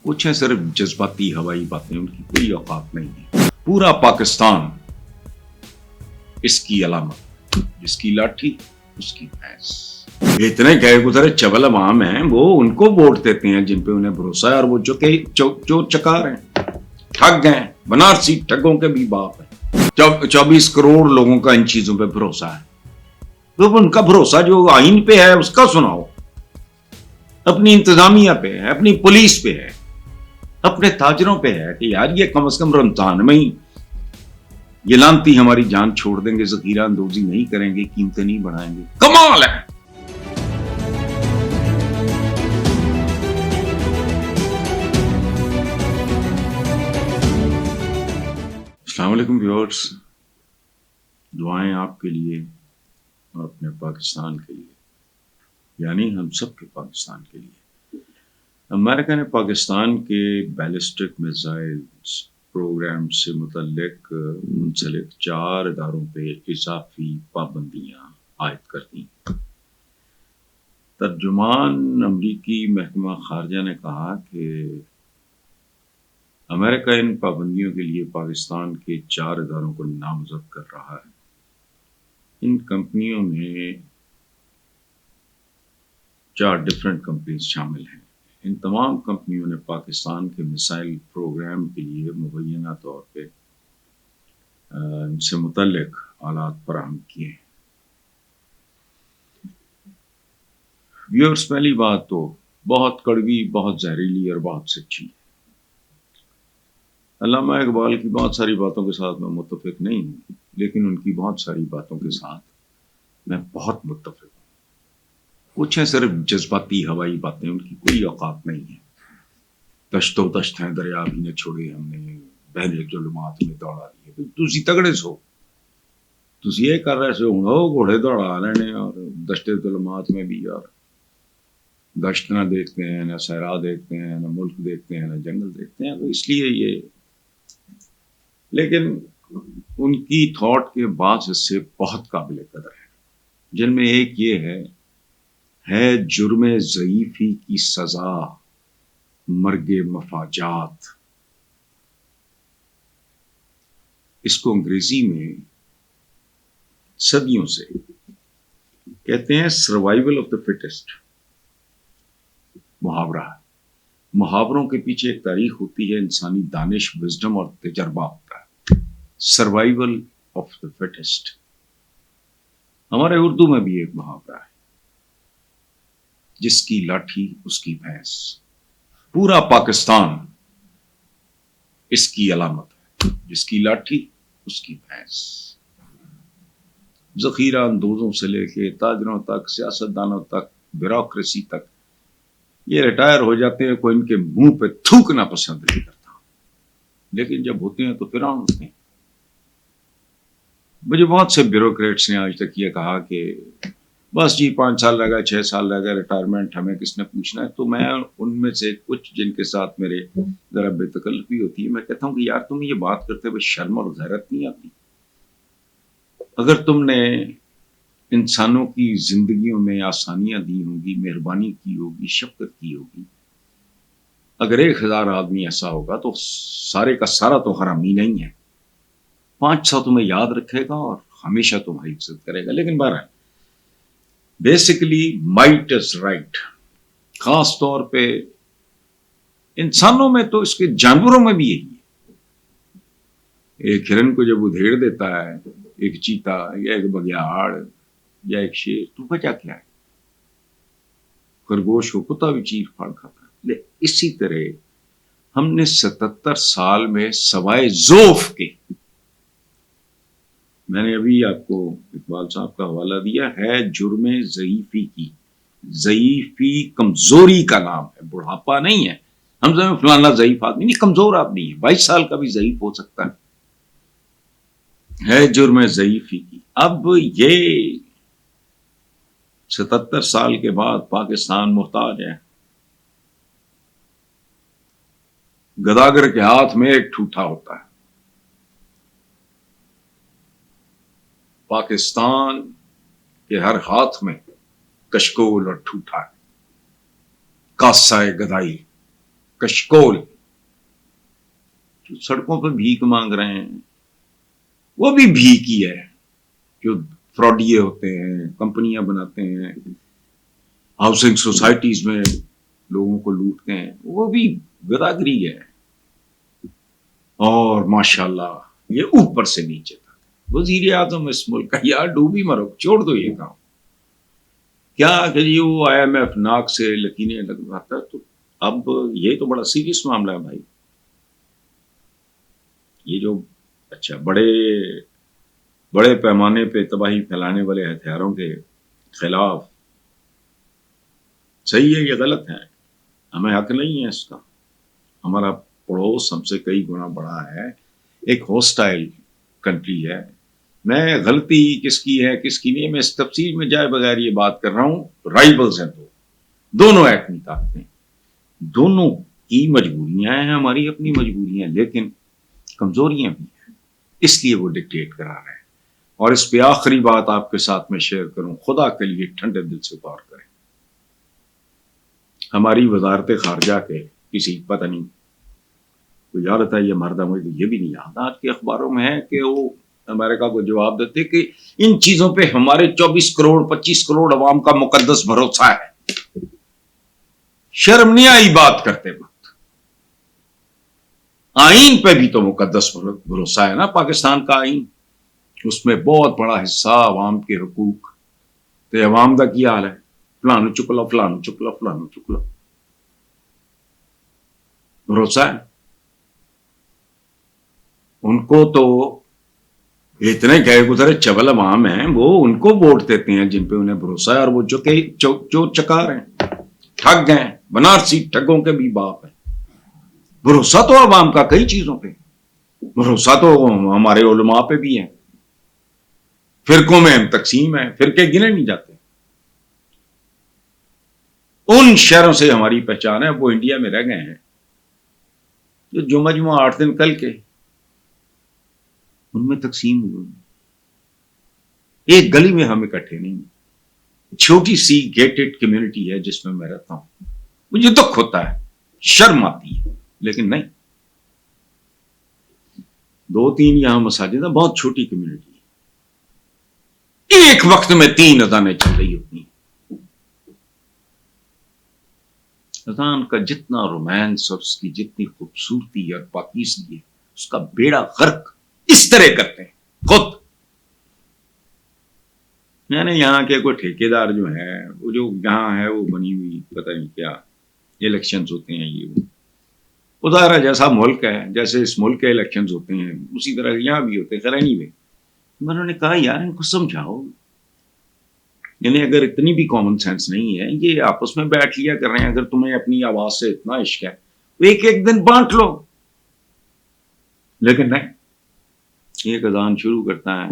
کچھ ہیں صرف جذباتی ہوائی باتیں، ان کی کوئی اوقات نہیں ہے. پورا پاکستان اس کی علامت، جس کی لاٹھی اس کی بھینس. اتنے گئے گزرے چبل عوام ہیں، وہ ان کو ووٹ دیتے ہیں جن پہ انہیں بھروسہ ہے، اور وہ چور چکار ہیں، ٹھگ ہیں، بنارسی ٹھگوں کے بھی باپ ہیں. 24 کروڑ لوگوں کا ان چیزوں پہ بھروسہ ہے. تو ان کا بھروسہ جو آئین پہ ہے اس کا سناؤ، اپنی انتظامیہ پہ ہے، اپنی پولیس پہ ہے، اپنے تاجروں پہ ہے کہ یار یہ کم از کم رمضان میں ہی یہ لانتی ہماری جان چھوڑ دیں گے، ذخیرہ اندوزی نہیں کریں گے، قیمتیں نہیں بڑھائیں گے. کمال ہے. السلام علیکم ویورز، دعائیں آپ کے لیے اور اپنے پاکستان کے لیے، یعنی ہم سب کے پاکستان کے لیے. امریکہ نے پاکستان کے بیلسٹک میزائل پروگرام سے منسلک 4 اداروں پہ اضافی پابندیاں عائد کر دیں. ترجمان امریکی محکمہ خارجہ نے کہا کہ امریکہ ان پابندیوں کے لیے پاکستان کے 4 اداروں کو نامزد کر رہا ہے. ان کمپنیوں میں 4 ڈفرینٹ کمپنیز شامل ہیں. ان تمام کمپنیوں نے پاکستان کے میزائل پروگرام کے لیے مبینہ طور پہ ان سے متعلق آلات فراہم کیے ہیں. ویورز، پہلی بات تو بہت کڑوی، بہت زہریلی اور بہت سچی. علامہ اقبال کی بہت ساری باتوں کے ساتھ میں متفق نہیں ہوں، لیکن ان کی بہت ساری باتوں کے ساتھ میں بہت متفق ہوں. کچھ ہیں صرف جذباتی ہوائی باتیں، ان کی کوئی اوقات نہیں ہے. دشت و دشت ہیں دریا بھی نہ چھوڑے ہم نے، بہرے ظلمات میں دوڑا دیے. تسی تگڑے سو، تسی یہ کر رہے سو ہوں گھوڑے دوڑا لینے، اور دشت ظلمات میں بھی اور دشت نہ دیکھتے ہیں، نہ صحرا دیکھتے ہیں، نہ ملک دیکھتے ہیں، نہ جنگل دیکھتے ہیں. تو اس لیے یہ، لیکن ان کی تھاٹ کے بعض حصے بہت قابل قدر ہیں، جن میں ایک یہ ہے جرم ضعیفی کی سزا مرگ مفاجات. اس کو انگریزی میں صدیوں سے کہتے ہیں سروائیول آف دا فٹسٹ. محاورہ، محاوروں کے پیچھے ایک تاریخ ہوتی ہے، انسانی دانش، وزڈم اور تجربہ ہوتا ہے. Survival of the fittest. ہمارے اردو میں بھی ایک محاورہ ہے، جس کی لاٹھی اس کی بھینس. پورا پاکستان اس کی علامت ہے، جس کی لاٹھی اس کی بھینس. ذخیرہ اندوزوں سے لے کے تاجروں تک، سیاستدانوں تک، بیوروکریسی تک، یہ ریٹائر ہو جاتے ہیں، کوئی ان کے منہ پہ تھوکنا پسند نہیں کرتا، لیکن جب ہوتے ہیں تو فرعون ہوتے ہیں. مجھے بہت سے بیوروکریٹس نے آج تک یہ کہا کہ بس جی 5 سال رہ گئے، 6 سال رہ گئے، ریٹائرمنٹ ہمیں کس نے پوچھنا ہے. تو میں ان میں سے کچھ جن کے ساتھ میرے ذرا بے تکلفی ہوتی ہے، میں کہتا ہوں کہ یار تمہیں یہ بات کرتے ہوئے شرم اور غیرت نہیں آتی؟ اگر تم نے انسانوں کی زندگیوں میں آسانیاں دی ہوں گی، مہربانی کی ہوگی، شفقت کی ہوگی، اگر 1000 آدمی ایسا ہوگا تو سارے کا سارا تو حرامی نہیں ہے. 500 تمہیں یاد رکھے گا اور ہمیشہ تمہاری عزت کرے گا. لیکن بہرحال بیسیکلی مائٹ از رائٹ. خاص طور پہ انسانوں میں تو اس کے جانوروں میں بھی یہی ہے. ایک ہرن کو جب ادھیڑ دیتا ہے ایک چیتا یا ایک بگیاڑ یا ایک شیر، تو وجہ کیا ہے؟ خرگوش کو کتا بھی چیر پھاڑ کھاتا ہے. اسی طرح ہم نے 77 سال میں سوائے ذوف کے، میں نے ابھی آپ کو اقبال صاحب کا حوالہ دیا ہے، جرم ضعیفی کی. ضعیفی کمزوری کا نام ہے، بڑھاپا نہیں ہے. ہم سمجھیں فلانا ضعیف آدمی نہیں، کمزور آدمی ہے، 22 سال کا بھی ضعیف ہو سکتا ہے جرم ضعیفی کی. اب یہ 77 سال کے بعد پاکستان محتاج ہے. گداگر کے ہاتھ میں ایک ٹھوٹا ہوتا ہے. پاکستان کے ہر ہاتھ میں کشکول اور ٹھوٹا ہے. کاسہ گدائی، کشکول جو سڑکوں پہ بھیک مانگ رہے ہیں، وہ بھی بھیک ہی ہے. جو فراڈیے ہوتے ہیں، کمپنیاں بناتے ہیں، ہاؤسنگ سوسائٹیز میں لوگوں کو لوٹتے ہیں، وہ بھی گداگری ہے. اور ماشاءاللہ یہ اوپر سے نیچے تک وزیر اعظم اس ملک کا. یار ڈوبی مرو، چھوڑ دو یہ کام. کیا کہ یہ وہ IMF ناک سے لکیریں لگواتا. تو اب یہ تو بڑا سیریس معاملہ ہے بھائی. یہ جو اچھا بڑے پیمانے پہ تباہی پھیلانے والے ہتھیاروں کے خلاف صحیح ہے، یہ غلط ہے، ہمیں حق نہیں ہے اس کا. ہمارا پڑوس ہم سے کئی گنا بڑا ہے، ایک ہوسٹائل کنٹری ہے. میں غلطی کس کی ہے کس کی نہیں، میں اس تفصیل میں جائے بغیر یہ بات کر رہا ہوں. رائبلز ہیں دونوں ایٹمی طاقتیں، دونوں کی مجبوریاں ہیں، ہماری اپنی مجبوریاں، لیکن کمزوریاں بھی ہیں، اس لیے وہ ڈکٹیٹ کرا رہے ہیں. اور اس پہ آخری بات آپ کے ساتھ میں شیئر کروں، خدا کے لیے ٹھنڈے دل سے غور کریں. ہماری وزارت خارجہ کے کسی پتہ نہیں کوئی یاد ہے، یہ مردہ مجھے یہ بھی نہیں یاد، آج کے اخباروں میں ہے کہ وہ امریکہ کو جواب دیتے کہ ان چیزوں پہ ہمارے 24 کروڑ 25 کروڑ عوام کا مقدس بھروسہ ہے. شرم نہیں آئی بات کرتے وقت؟ آئین پہ بھی تو مقدس بھروسہ ہے نا پاکستان کا آئین، اس میں بہت بڑا حصہ عوام کے حقوق. تو عوام کا کیا حال ہے؟ فلانو چکلا فلانو چکلا فلانو چکلا. بھروسہ ہے ان کو تو اتنے گئے گزرے چبل عوام ہیں، وہ ان کو ووٹ دیتے ہیں جن پہ انہیں بھروسہ ہے، اور وہ جو چکار ہیں، ٹھگ ہیں، بنارسی ٹھگوں کے بھی باپ ہیں. بھروسہ تو عوام کا کئی چیزوں پہ، بھروسہ تو ہمارے علماء پہ بھی ہے. فرقوں میں ہم تقسیم ہے، فرقے گنے نہیں جاتے. ان شہروں سے ہماری پہچان ہے، وہ انڈیا میں رہ گئے ہیں جو جمعہ 8 دن کل کے ان میں تقسیم ہوئی. ایک گلی میں ہم اکٹھے نہیں. چھوٹی سی گیٹڈ کمیونٹی ہے جس میں رہتا ہوں، مجھے دکھ ہوتا ہے، شرم آتی ہے، لیکن نہیں. 2-3 یہاں مساجد ہیں، بہت چھوٹی کمیونٹی ہے، ایک وقت میں 3 اذانیں چل رہی ہوتی ہیں. اذان کا جتنا رومانس اور اس کی جتنی خوبصورتی اور پاکیزگی ہے، اس کا بیڑا غرق اس طرح کرتے ہیں خود. یعنی یہاں کے کوئی ٹھیکیدار جو ہے، وہ جو یہاں ہے وہ بنی ہوئی پتہ نہیں کیا الیکشنز ہوتے ہیں، یہ وہ ظاہر ہے جیسا ملک ہے، جیسے اس ملک کے الیکشنز ہوتے ہیں اسی طرح یہاں بھی ہوتے ہیں. خیر نہیں، میں نے کہا یار ان کو سمجھاؤ. یعنی اگر اتنی بھی کامن سینس نہیں ہے، یہ آپس میں بیٹھ لیا کر رہے ہیں. اگر تمہیں اپنی آواز سے اتنا عشق ہے تو ایک دن بانٹ لو. لیکن نہیں، ایک اذان شروع کرتا ہے،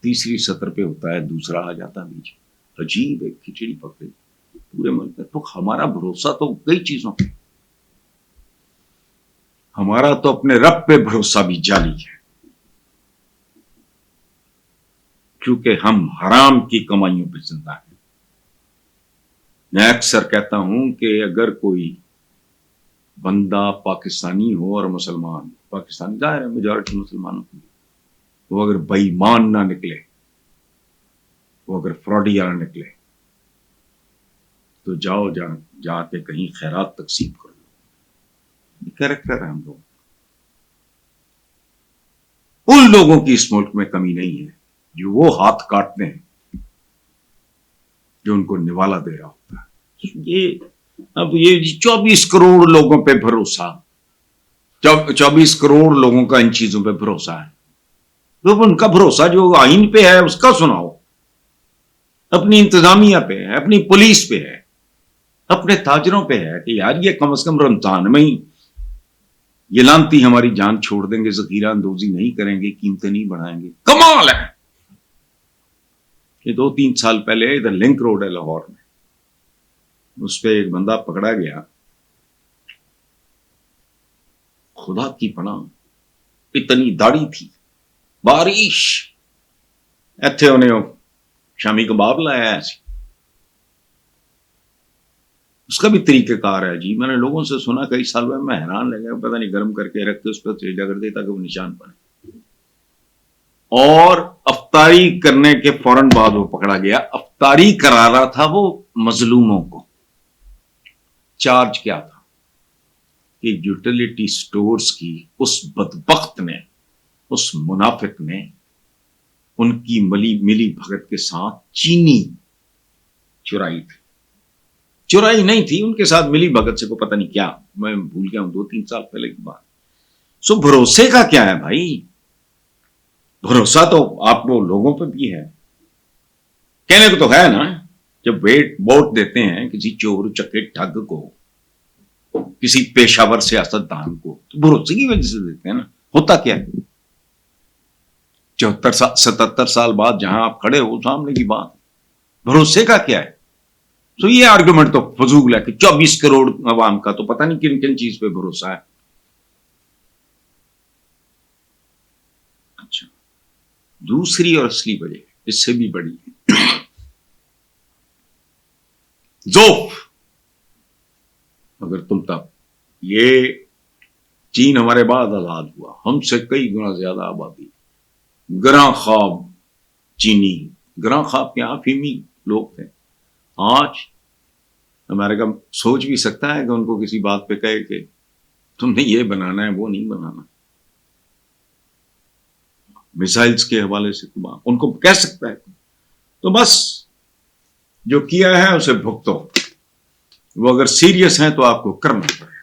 تیسری سطر پہ ہوتا ہے، دوسرا آ جاتا بیچ. عجیب ایک کھچڑی پکڑی پورے ملک میں. تو ہمارا بھروسہ تو کئی چیزوں پہ، ہمارا تو اپنے رب پہ بھروسہ بھی جعلی ہے، کیونکہ ہم حرام کی کمائیوں پہ زندہ ہیں. میں اکثر کہتا ہوں کہ اگر کوئی بندہ پاکستانی ہو اور مسلمان، پاکستانی ظاہر ہے میجورٹی مسلمانوں کی، وہ اگر بے ایمان نہ نکلے، وہ اگر فراڈیا نہ نکلے، تو جا کے کہیں خیرات تقسیم کر لو. کریکٹر ہے ہم لوگ. ان لوگوں کی اس ملک میں کمی نہیں ہے جو وہ ہاتھ کاٹتے ہیں جو ان کو نوالا دے رہا ہوتا ہے. اب یہ 24 کروڑ لوگوں پہ بھروسہ، 24 کروڑ لوگوں کا ان چیزوں پہ بھروسہ ہے. تو ان کا بھروسہ جو آئین پہ ہے اس کا سناؤ، اپنی انتظامیہ پہ ہے، اپنی پولیس پہ ہے، اپنے تاجروں پہ ہے کہ یار یہ کم از کم رمضان میں ہی یہ لانتی ہماری جان چھوڑ دیں گے، ذخیرہ اندوزی نہیں کریں گے، قیمتیں نہیں بڑھائیں گے. کمال ہے. یہ 2-3 سال پہلے ادھر لنک روڈ ہے لاہور میں، اس پہ ایک بندہ پکڑا گیا، خدا کی پناہ اتنی داڑھی تھی، بارش ایتھے انہیں شامی کباب لایا ایسی. اس کا بھی طریقہ کار ہے جی. میں نے لوگوں سے سنا کئی سال میں حیران رہ گیا, پتہ نہیں گرم کر کے رکھ کے اس پر سیجا کر دیتا کہ وہ نشان پڑے. اور افطاری کرنے کے فوراً بعد وہ پکڑا گیا. افطاری کرا رہا تھا وہ مظلوموں کو. چارج کیا تھا کہ یوٹیلیٹی سٹورز کی اس بدبخت نے, اس منافق نے ان کی ملی بھگت کے ساتھ چینی چرائی تھی. چرائی نہیں تھی, ان کے ساتھ ملی بھگت سے کو پتہ نہیں کیا, میں بھول گیا ہوں 2-3 سال پہلے کی بات. سو بھروسے کا کیا ہے بھائی؟ بھروسہ تو آپ کو لوگوں پہ بھی ہے, کہنے کو تو ہے نا. جب ووٹ دیتے ہیں کسی چور چکے ٹھگ کو, کسی پیشہ ور سیاست دان کو, تو بھروسے کی وجہ سے دیتے ہیں نا. ہوتا کیا ہے 77 سال بعد جہاں آپ کھڑے ہو سامنے کی بات, بھروسے کا کیا ہے؟ تو یہ آرگومنٹ تو فضول ہے کہ 24 کروڑ عوام کا تو پتہ نہیں کن کن چیز پہ بھروسہ ہے. اچھا, دوسری اور اصلی وجہ اس سے بھی بڑی ہے ذوف. اگر تم تب, یہ چین ہمارے بعد آزاد ہوا, ہم سے کئی گنا زیادہ آبادی, گراں خواب چینی, گراں خواب کے افیمی لوگ تھے. آج امریکہ سوچ بھی سکتا ہے کہ ان کو کسی بات پہ کہے کہ تم نے یہ بنانا ہے وہ نہیں بنانا. میزائلز کے حوالے سے ان کو کہہ سکتا ہے. تو بس جو کیا ہے اسے بھگتو. وہ اگر سیریس ہیں تو آپ کو کرنا پڑے.